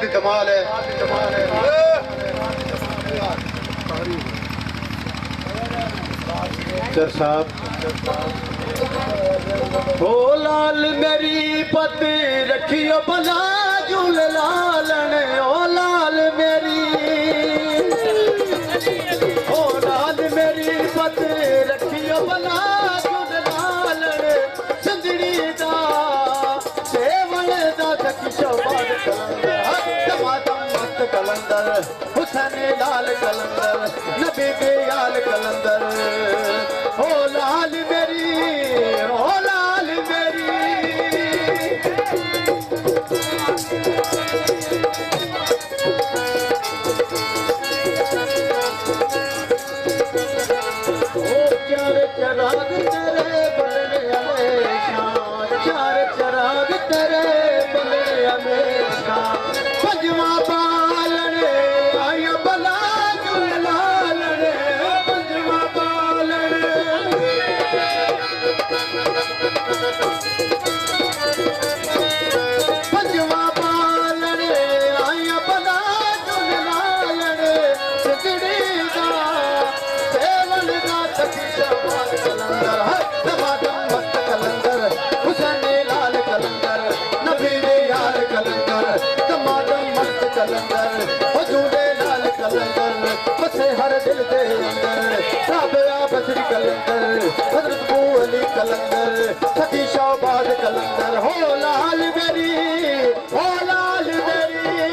ही कमाल है। सर साहब ओ लाल मेरी पत रखियो भला झूल लालन ओ लाल मेरी पत रखियो भला झूल लालन संदड़ी दा सेवण दा सखियो बाद कलंदर टमाटम मस्त कलंदर हुसैन लाल कलंदर नबी दयाल कलंदर ओ लाल मेरी ओ लाल मेरी चराग तेरे बलने हमेशा चार चराग तेरे बलने हमेशा पंजवा पालने आया बला झूल लालने पंजवा पालने पंजवा पालने आया बला झूल लालने सिगड़ी दा सेवन दा तकिया कलंदर टमाटम मस्त कलंदर हुसैन लाल कलंदर नबी दयाल कलंदर टमाटम मस्त कलंदर हुजूर लाल कलंदर बसे हर दिल दे अंदर राबिया बसरी कलंदर हजरत अबू अली कलंदर सती शाहबाद कलंदर हो लाल मेरी हो लाल मेरी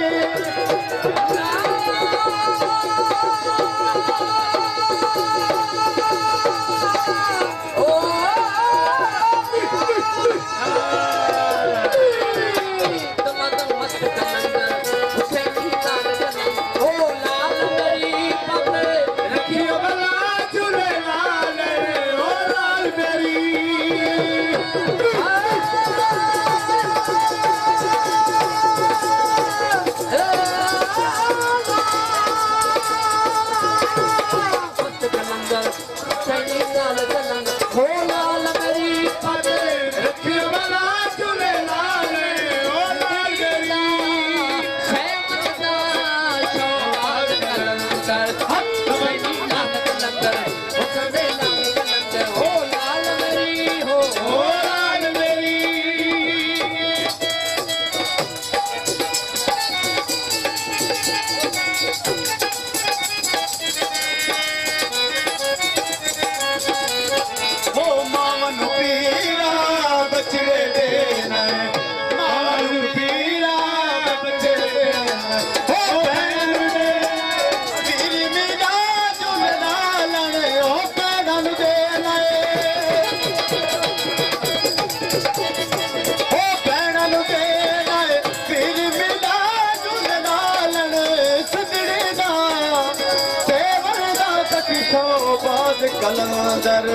कलंदर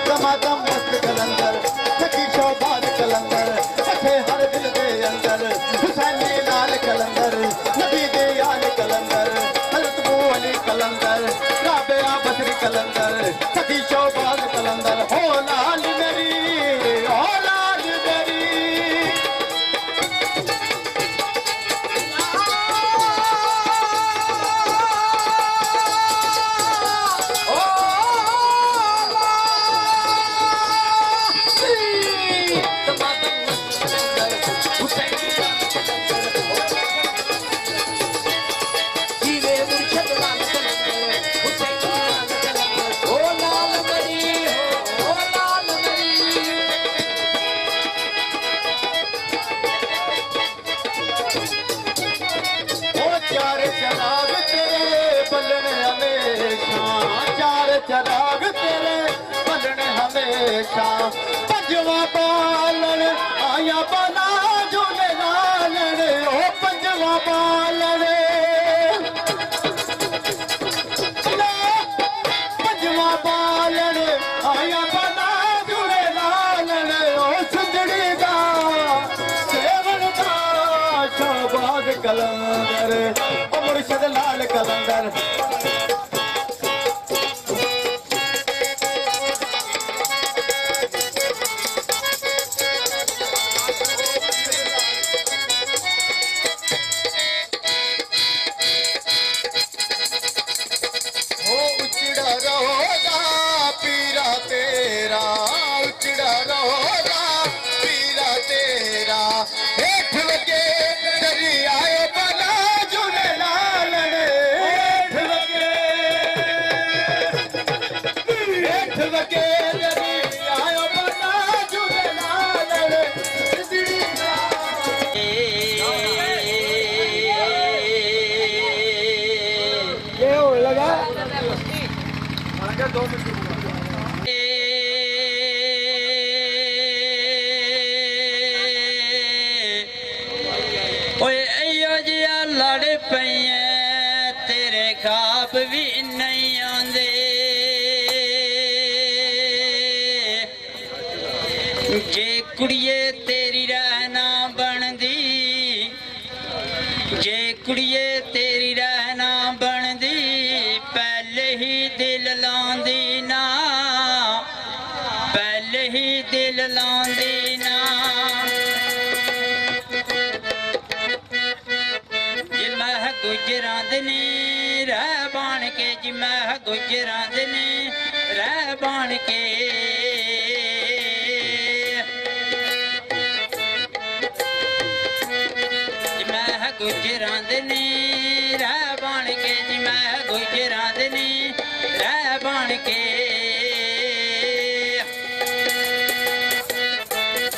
टमाटम मस्त कलंदर सखी शोभान कलंदर बसे हर दिल दे अंदर हुसैन लाल कलंदर नबी दयाल कलंदर हजरत अबू अली कलंदर राबिया बसरी कलंदर सखी शोभान कलंदर हो लाल मेरी हो लाल मेरी चराग तेरे बलने हमेशा पंजवा पालन आया बला झूले लालन ओ पंजवा पालन पंजवा पालन आया बला झूले लालन ओ सुंदड़ी दा सेवन दा शाहबाद कलंदर ओ मुर्शद लाल कलंदर लड़ पईए तेरे ख्वाब भी नहीं आंदे जे कुड़िए तेरी रहना बनदी जे कुड़िए तेरी रहना बनदी पहले ही दिल लांदी ना पहले ही दिल लांदी ना गुजरांदनी रह बन के जी मैं गुजरांदनी रह बन के मैं गुजरांदनी रह बन के जी मैं गुजरांदनी रह बन के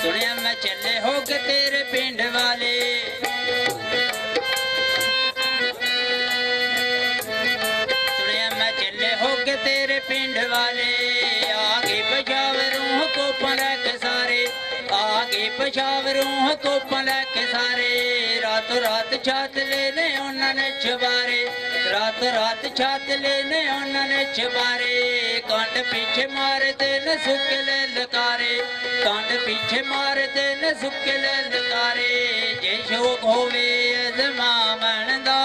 सुनिया मैं चले हो के तेरे पिंड वाले तेरे पिंड वाले आगे पछावरों को पलक सारे आगे पछावरों को पलक सारे रातों रात छात लेने उन्होंने छबारे रातों रात छात लेने उन्होंने छबारे कांड पीछे मारते न सुकले लकारे कांड पीछे मारते न सुकले लकारे जे शोक होवे अजमा मनदा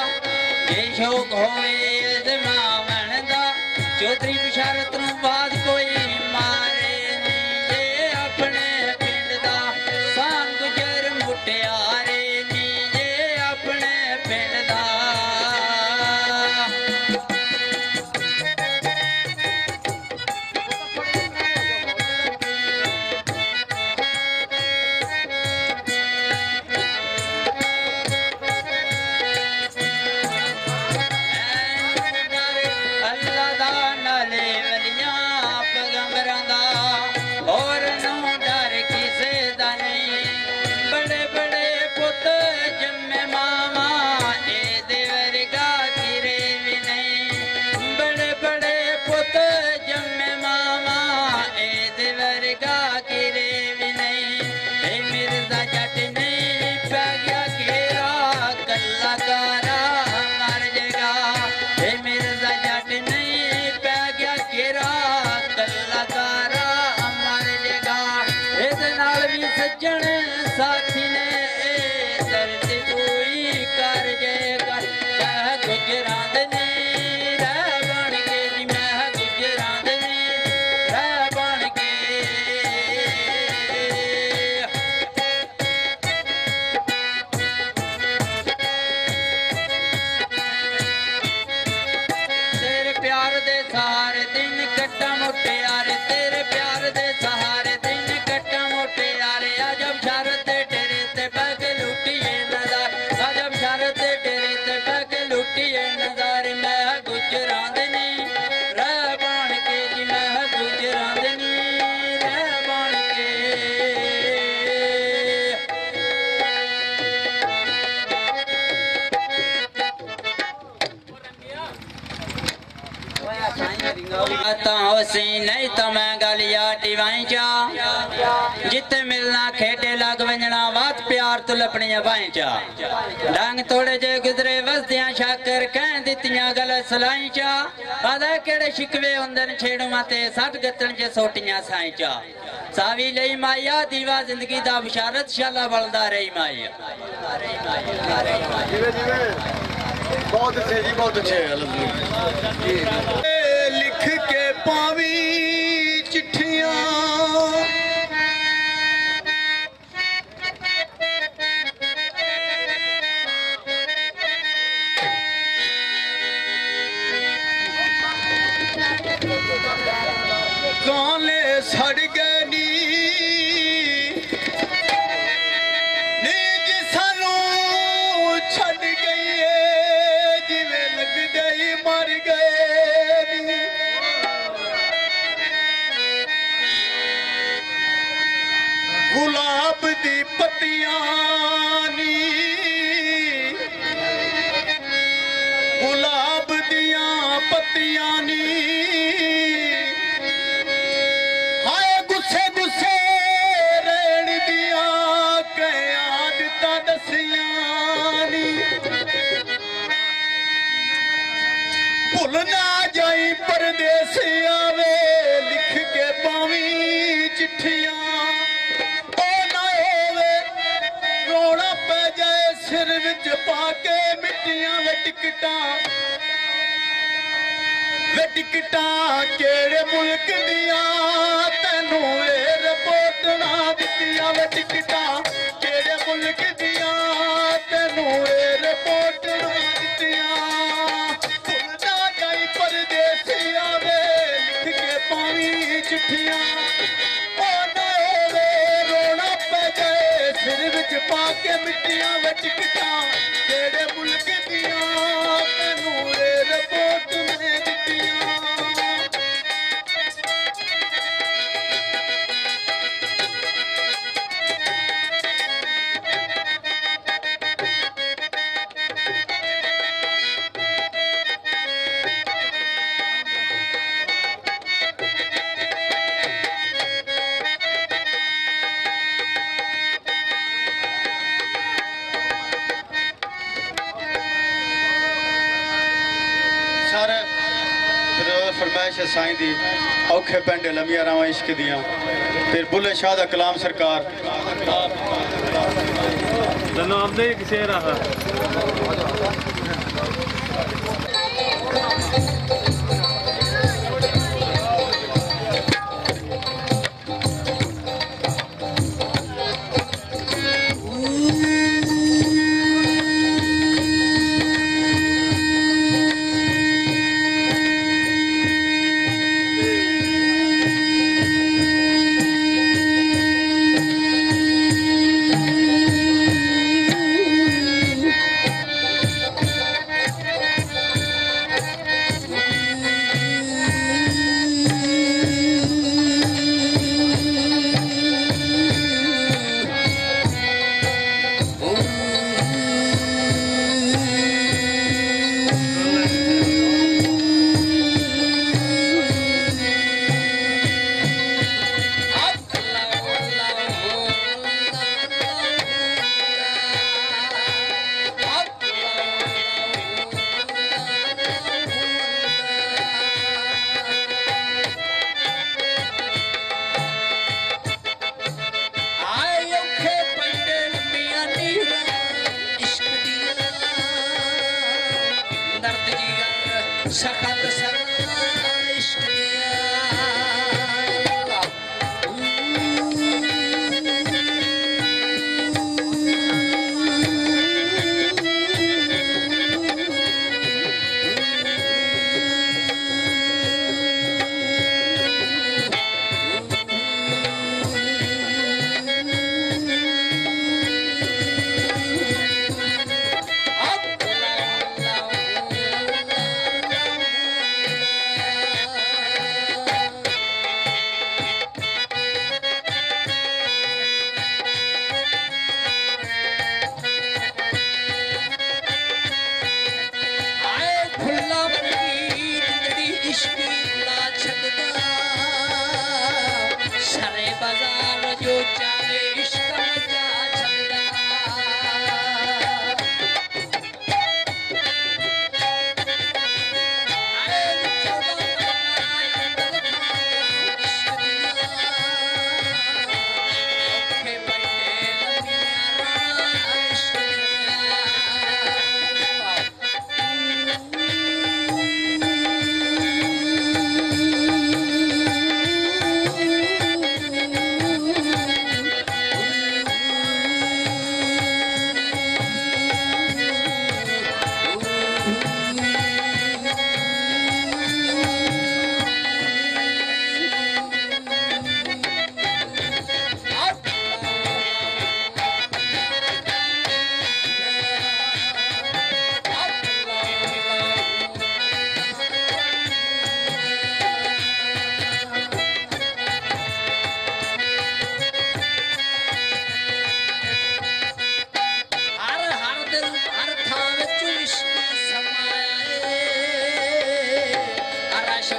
जे शोक होवे अजमा चौधरी बिशारत बाद कोई मारे नीजे अपने पिंड दा सान गुजर मुटियारे नीजे अपने पिंड दा सज्जन साथी ने दर्द कोई कर जेगा मैं गुजरांदनी रह बन के जी मैं गुजरांदनी रह बन के तेरे प्यार दे सहारे दिन कट्टा मोटे यार तेरे प्यार दे सहारे दिन कट्टा मोटे यारे अजब शरत तेरे ते बग लुटिए नजर अजब शरत तेरे ते बग लुटिए नजर मैं गुजरांदनी रह बन के जी मैं गुजरांदनी रह बन के नहीं तो मैं गलिया डिवाई जा जिते मिलना खेडे लग वंजना बात प्यार तो लपनिया बाई जा डंग थोड़े जे गुजरे वसदियां शाकर कह दित्तियां गल सलाई चा आदा केड़े शिकवे हुंदन छेड़ू माते सट गत्तन जे सोटियां साई चा सावी लई माया दीवा जिंदगी दा बशारत शाला बलदा रही माया बहुत अच्छे जी बहुत अच्छे लिख के पावी चिट्ठियां काले सड़ गए नी सानू छड़ गई जिवें लगदे ही मर गए दी पत्तियां नी गुलाब दियां पत्तियां नी हाय गुस्से गुस्से रेण दियां कया दिता दसियां नी भुल ना जाई परदेस आवे लिख के पावी चिट्ठियां रोना पै जाए सिर विच पाके मिट्टियां वे टिकटां केड़े मुल्क दियां तैनू एयरपोर्ट ना दित्तियां वे टिकटां केड़े मुल्क दियां तैनू एयरपोर्ट ना दित्तियां भुल ना जाई परदेसी आवे लिख के पावी चिट्ठियां सिर विच पाके मिट्टियां वे टिकटां केड़े मुल्क दियां तैनू एयरपोर्ट ने दित्तियां सर फरमाइश साईं दी औखे पिंड लमिया रावां इश्क दियां फिर बुल्ले शाह दा कलाम सरकार जनाब दे एक शेर आहा सकल इश्क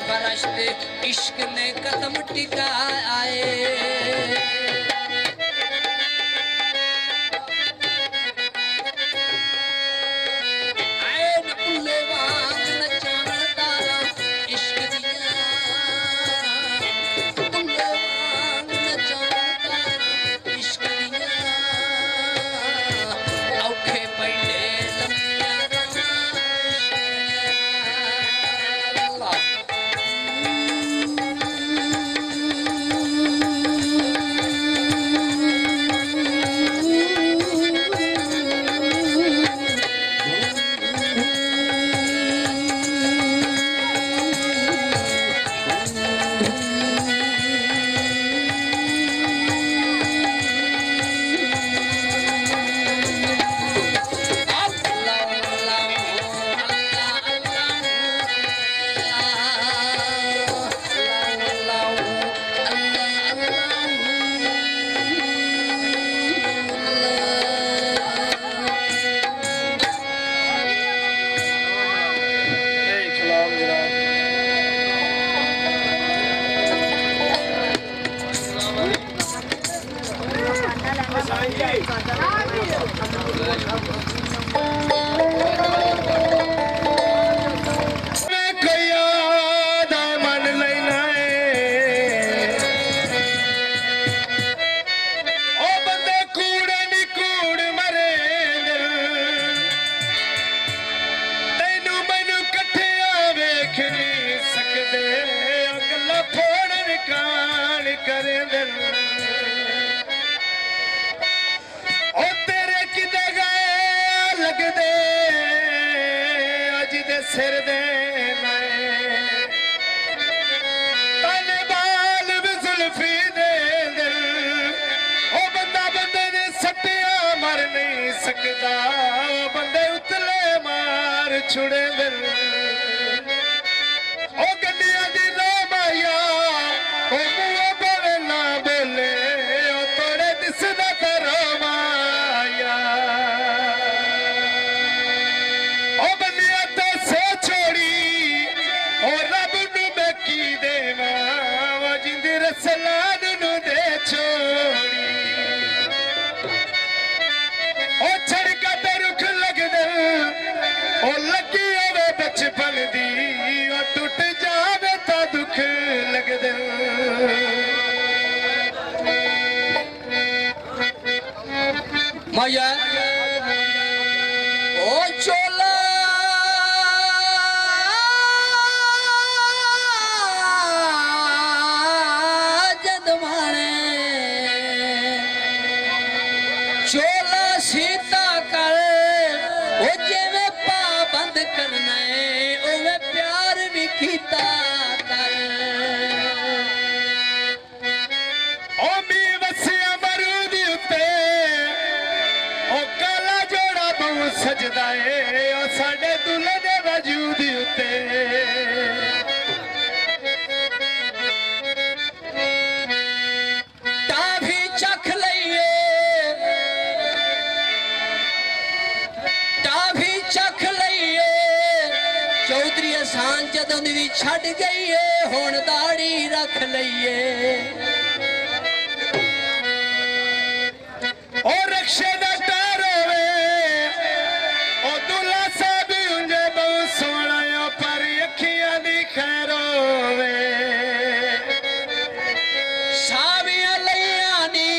फरश पे इश्क ने कदम टिकाए सिर दे ताने बाल भी जुल्फी दे दिल ओ बंदा बंदे ने सट्टिया मर नहीं सकता बंदे उतले मार छुड़े दिल ओ गड्डिया दी रो माया ओ मुआ बवे ना बोले ओ तोड़े दिसदा करो माया ओ बंदिया तो से छोड़ी ओ रब नु मैं की देवा ओ जिंदी रसलान नु दे छोड़ी ओ छड़का ते रुख लग दे ओ लगी होवे बचपन दी ओ टूट जावे तो दुख लग दे माया ओ चोला जदवाने चोला सीता कर ओ जिवें पाबंद करना है उवें प्यार भी कीता कर ओ मी वसिया मरूद उत्ते ओ काला जोड़ा बहु सजदा है ओ साडे दुल्हे दे वजूद उत्ते टाभी चख लईए टाभी चख लईए चौधरी असान जदों दी छड़ गई है हुण दाढ़ी रख लईए ओ रक्षे दा टार होवे ओ दुल्हा साहब उंजे बहु सोहना ओ पर अखियां दी खैर होवे सावियां लईयां नी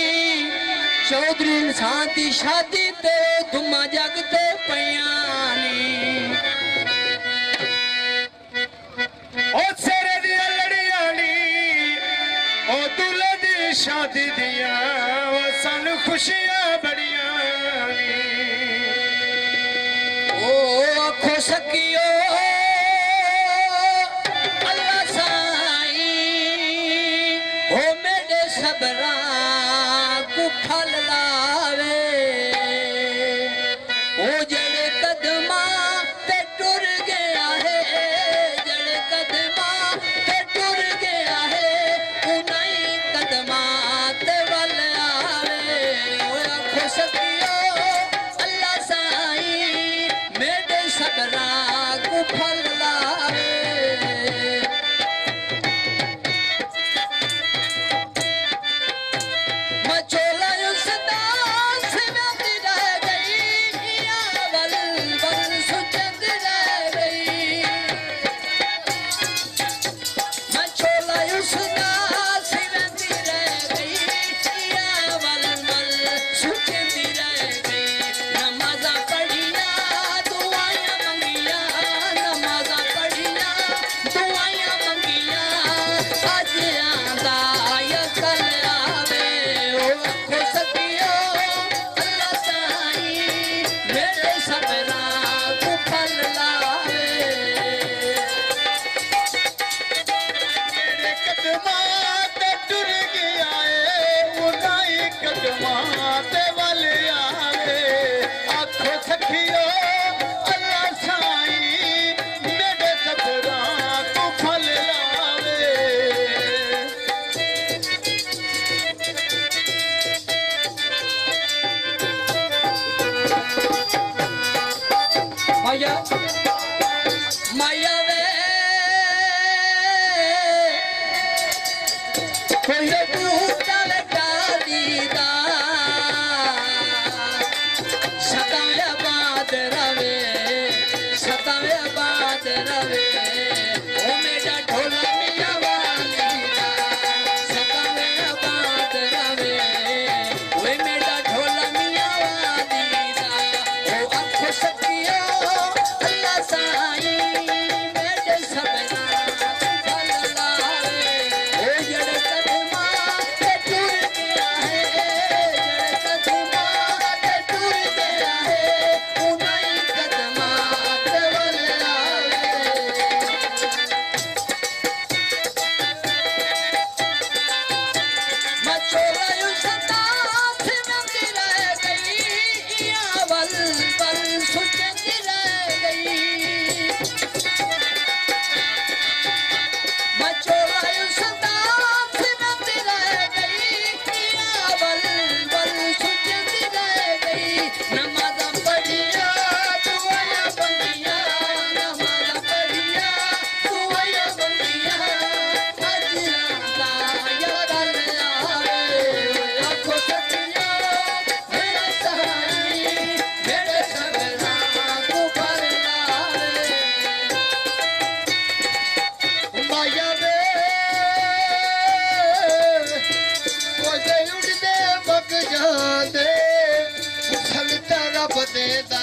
चौधरी इंसान दी शादी ते धुम्मा जग ते पईयां नी ओ सिरे दी लड़ियां नी ओ दुल्हे दी शादी दियां ओ सानू खुशियां बड़ियां नी ओ आखो सकियो अल्लाह साईं ओ मेरे सबरा को फल लावे ओ जड़े कदमा ते टुर गया है जड़े कदमा ते टुर गया है उन्हीं कदमा ते वल आवे ओ आखो सकियो अल्लाह साईं मेरे सबरा को फल लावे ਮਾਇਆ ਵੇ ਉਹਦੇ ਉੱਡਦੇ ਵਗ ਜਾਂਦੇ ਮੁਸਲ ਤਾਂ ਰੱਬ ਦੇਦਾ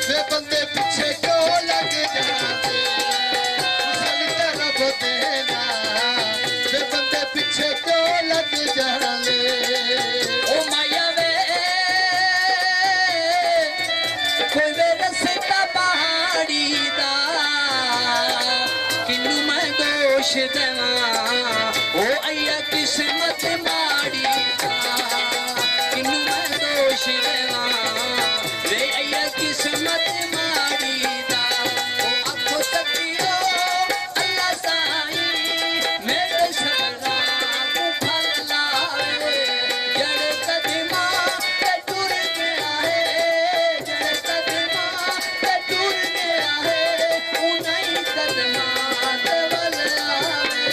ਵੇ ਬੰਦੇ ਪਿੱਛੇ ਕਿਉਂ ਲੱਗ ਜਾਂਦੇ ਮੁਸਲ ਤਾਂ ਰੱਬ ਦੇਦਾ ਵੇ ਬੰਦੇ ਪਿੱਛੇ ਕਿਉਂ ਲੱਗ ਜਾਂਦੇ ओ माया वे कोई वे रस्ता पहाड़ी दा किन्नू मैं दोष देवा ओ अय्या किस्मत माड़ी दा किन्नू मैं दोष देवा वे अय्या किस्मत माड़ी दा ओ आखो तकियो अल्लाह साईं मेरे सदा को फल लावे जड़ कदमा पे टुर गया है जड़ कदमा पे टुर गया है उन्हीं कदमा ते वल आवे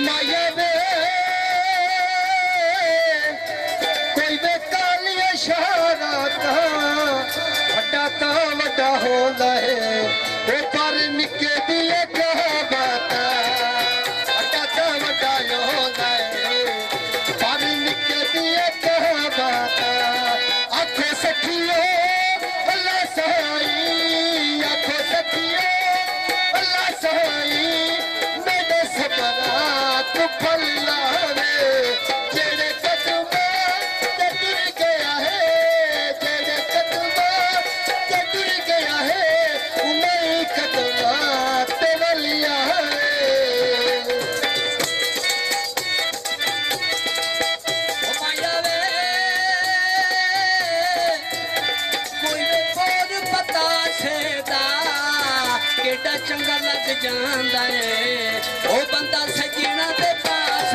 ਮਾਇਆ ਵੇ ਕੋਈ ਵੇ ਕਾਲੀਆ ਸ਼ਹਾਰਾਤਾਂ ਵੱਡਾ ਹੁੰਦਾ ਏ ਉਹ ਪਰ ਨਿੱਕੇ ਦੀ ਇਹ ਕਹਾਵਤਾਂ ਵੱਡਾ ਹੁੰਦਾ ਏ ਪਰ ਨਿੱਕੇ ਦੀ ਇਹ ਕਹਾਵਤਾਂ ਆਖੋ ਸਖੀਓ ਅੱਲਾ ਸਹਾਈ ਆਖੋ ਸਖੀਓ ਅੱਲਾ ਸਹਾਈ ਮੇਰੇ ਸਬਰਾਂ ਤੂੰ ਫਲ ਲਾਵੇ ਜਿਹੜੇ ਕਦਮਾਂ ਤੇ ਟੁਰ ਗਿਆ ਹੈ ਜਿਹੜੇ ਕਦਮਾਂ ਤੇ ਟੁਰ ਗਿਆ ਹੈ ਉਨੇ ਕਦਮਾਂ ਤੇ ਵਲਿਆ ਹੈ ओ माया वे कोई वे बोल पता सेदा केड़ा चंगा लग जांदा है ओ बंदा सजना दे पास